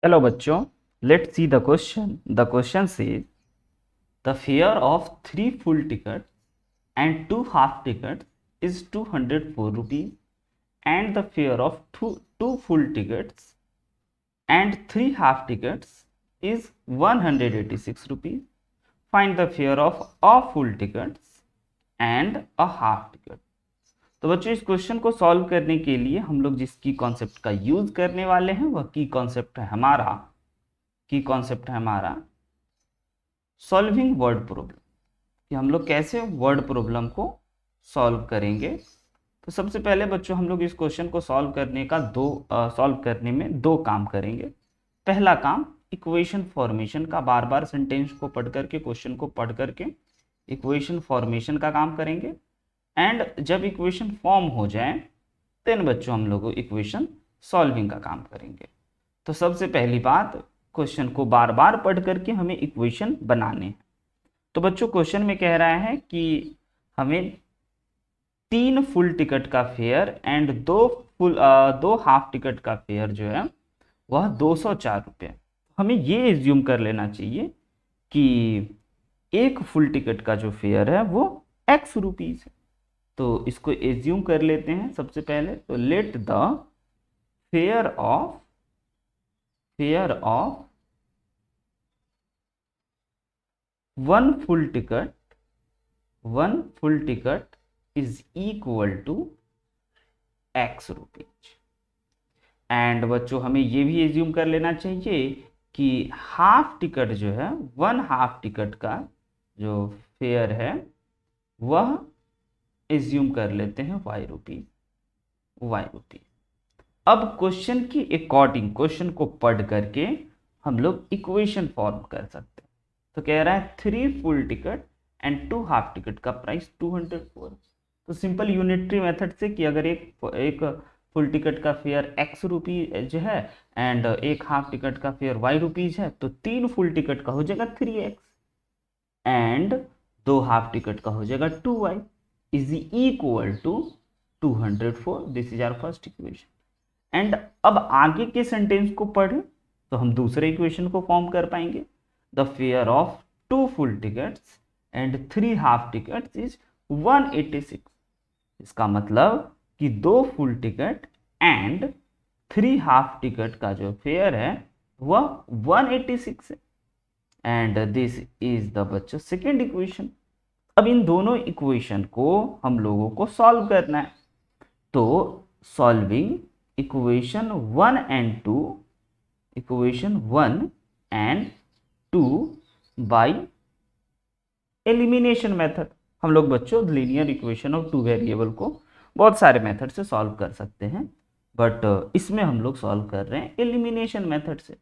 Hello बच्चों, let's see the question. The question says the fare of 3 full tickets and 2 half tickets is 204 rupees and the fare of two full tickets and 3 half tickets is 186 rupees. Find the fare of a full tickets and a half ticket. तो बच्चों इस question को solve करने के लिए हम लोग जिस की कॉन्सेप्ट का यूज करने वाले हैं वह की कॉन्सेप्ट है हमारा सॉल्विंग वर्ड प्रॉब्लम कि हम लोग कैसे वर्ड प्रॉब्लम को सॉल्व करेंगे। तो सबसे पहले बच्चों हम लोग इस क्वेश्चन को सॉल्व करने में दो काम करेंगे। पहला काम इक्वेशन फॉर्मेशन का, बार बार सेंटेंस को पढ़ करके क्वेश्चन को पढ़ करके इक्वेशन फॉर्मेशन का काम करेंगे। एंड जब इक्वेशन फॉर्म हो जाए देन बच्चों हम लोग इक्वेशन सॉल्विंग का काम करेंगे। तो सबसे पहली बात, क्वेश्चन को बार बार पढ़ करके हमें इक्वेशन बनाने हैं। तो बच्चों क्वेश्चन में कह रहा है कि हमें 3 फुल टिकट का फेयर एंड दो हाफ टिकट का फेयर जो है वह 204 रुपये। हमें ये एज्यूम कर लेना चाहिए कि एक फुल टिकट का जो फेयर है वो x रुपीज है। तो इसको एज्यूम कर लेते हैं सबसे पहले। तो let the fare of one full ticket is equal to x rupees. And बच्चों हमें ये भी एज्यूम कर लेना चाहिए कि हाफ टिकट जो है, वन हाफ टिकट का जो फेयर है वह एज्यूम कर लेते हैं y रुपीज। अब क्वेश्चन की अकॉर्डिंग क्वेश्चन को पढ़ करके हम लोग इक्वेशन फॉर्म कर सकते हैं। तो कह रहा है 3 full ticket and 2 half ticket का प्राइस 204। तो सिंपल यूनिटरी मेथड से कि अगर एक फुल टिकट का फेयर x रुपीज है एंड एक हाफ टिकट का फेयर y रुपीज है, तो 3 फुल टिकट का हो जाएगा 3x एंड 2 हाफ टिकट का हो जाएगा 2y is equal to 204। This is our first equation. And अब आगे के सेंटेंस को पढ़ें तो हम दूसरे इक्वेशन को फॉर्म कर पाएंगे। The fare of 2 full tickets and 3 half tickets is 186। इसका मतलब कि 2 full ticket and 3 half ticket का जो फेयर है वह 186 है। एंड दिस इज द बच्चों सेकेंड इक्वेशन। अब इन दोनों इक्वेशन को हम लोगों को सॉल्व करना है। तो solving equation 1 and 2 by elimination method. हम लोग बच्चों लीनियर इक्वेशन ऑफ 2 वेरिएबल को बहुत सारे मेथड से सॉल्व कर सकते हैं, बट इसमें हम लोग सॉल्व कर रहे हैं एलिमिनेशन मेथड से।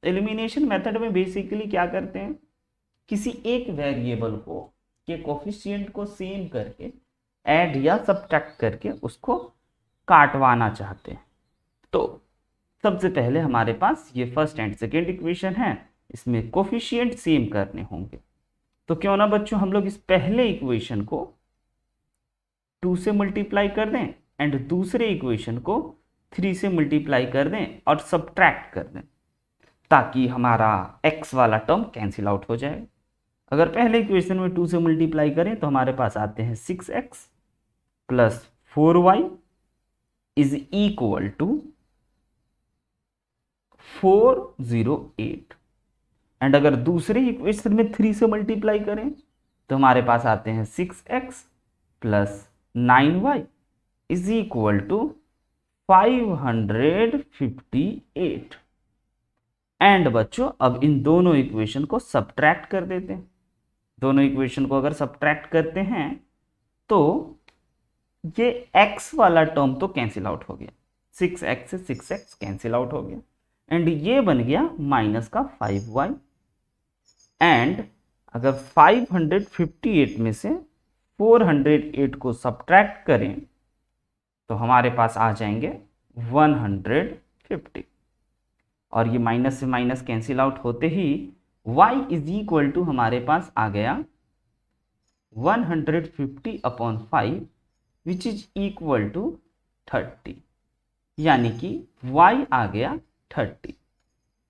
एलिमिनेशन मेथड में बेसिकली क्या करते हैं, किसी एक वेरिएबल को के कोफिशिएंट को सेम करके ऐड या सब्ट्रैक्ट करके उसको काटवाना चाहते हैं। तो सबसे पहले हमारे पास ये फर्स्ट एंड सेकेंड इक्वेशन है, इसमें कोफिशिएंट सेम करने होंगे। तो क्यों ना बच्चों हम लोग इस पहले इक्वेशन को 2 से मल्टीप्लाई कर दें एंड दूसरे इक्वेशन को 3 से मल्टीप्लाई कर दें और सब्ट्रैक्ट कर दें, ताकि हमारा x वाला टर्म कैंसिल आउट हो जाए। अगर पहले इक्वेशन में 2 से मल्टीप्लाई करें तो हमारे पास आते हैं 6x plus 4y is equal to 408। And अगर दूसरे इक्वेशन में 3 से मल्टीप्लाई करें तो हमारे पास आते हैं 6x plus 9y is equal to 558। And बच्चों अब इन दोनों इक्वेशन को सब्ट्रैक्ट कर देते हैं। दोनों इक्वेशन को अगर सब्ट्रैक्ट करते हैं तो ये x वाला टर्म तो कैंसिल आउट हो गया, 6x से 6x कैंसिल आउट हो गया एंड ये बन गया माइनस का 5y। एंड अगर 558 में से 408 को सब्ट्रैक्ट करें तो हमारे पास आ जाएंगे 150 और ये माइनस से माइनस कैंसिल आउट होते ही y इज इक्वल टू हमारे पास आ गया 150/5 विच इज इक्वल टू 30। यानी कि y आ गया 30।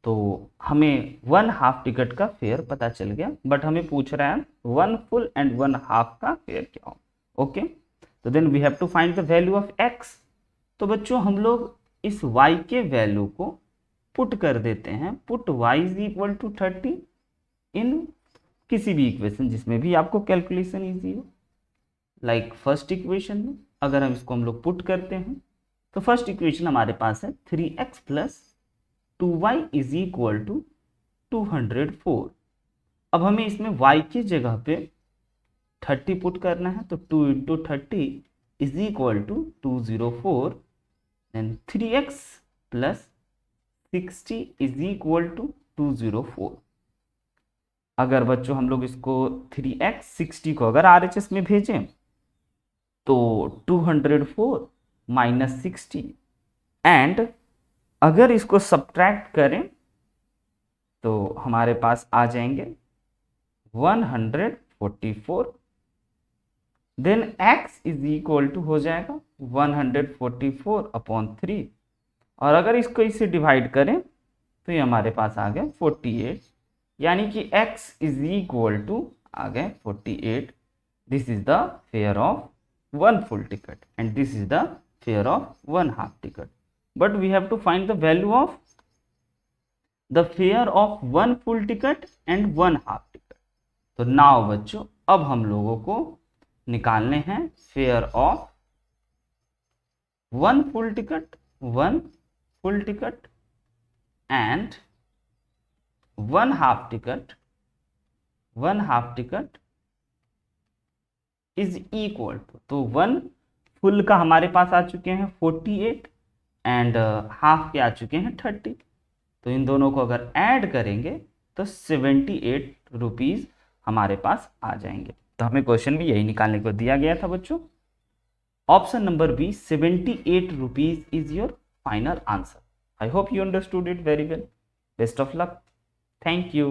तो हमें 1/2 टिकट का फेयर पता चल गया, बट हमें पूछ रहा है 1 फुल एंड 1/2 का फेयर क्या हो। ओके, तो then we have to find the value of x। तो बच्चों हम लोग इस y के वैल्यू को पुट कर देते हैं, put y is equal to 30 इन किसी भी इक्वेशन जिसमें भी आपको कैलकुलेशन इजी हो। लाइक फर्स्ट इक्वेशन में अगर हम इसको हम लोग पुट करते हैं तो फर्स्ट इक्वेशन हमारे पास है 3x plus 2y is equal to 204। अब हमें इसमें y की जगह पे 30 पुट करना है, तो 2 into 30 is equal to 204 and 3x plus 60 is equal to 204। अगर बच्चों हम लोग इसको 3x 60 को अगर RHS में भेजें तो 204 माइनस 60, एंड अगर इसको सब्ट्रैक्ट करें तो हमारे पास आ जाएंगे 144। Then x is equal to हो जाएगा 144 अपॉन 3, और अगर इसको इससे डिवाइड करें तो ये हमारे पास आ गया 48, यानी कि x इज इक्वल टू आ गए 48। This is the fare of 1 full ticket and this is the fare of 1/2 ticket, but we have to find the value of the fare of 1 full ticket and 1/2 ticket। तो now बच्चों अब हम लोगों को निकालने हैं fair of 1 full ticket, 1 full ticket and 1/2 ticket, 1/2 ticket is equal to, तो 1 full का हमारे पास आ चुके हैं 48 एंड हाफ के आ चुके हैं 30। तो इन दोनों को अगर ऐड करेंगे तो 78 रुपीज़ हमारे पास आ जाएंगे। तो हमें क्वेश्चन भी यही निकालने को दिया गया था बच्चों। Option number B 78 rupees is your final answer. I hope you understood it very well. Best of luck. Thank you.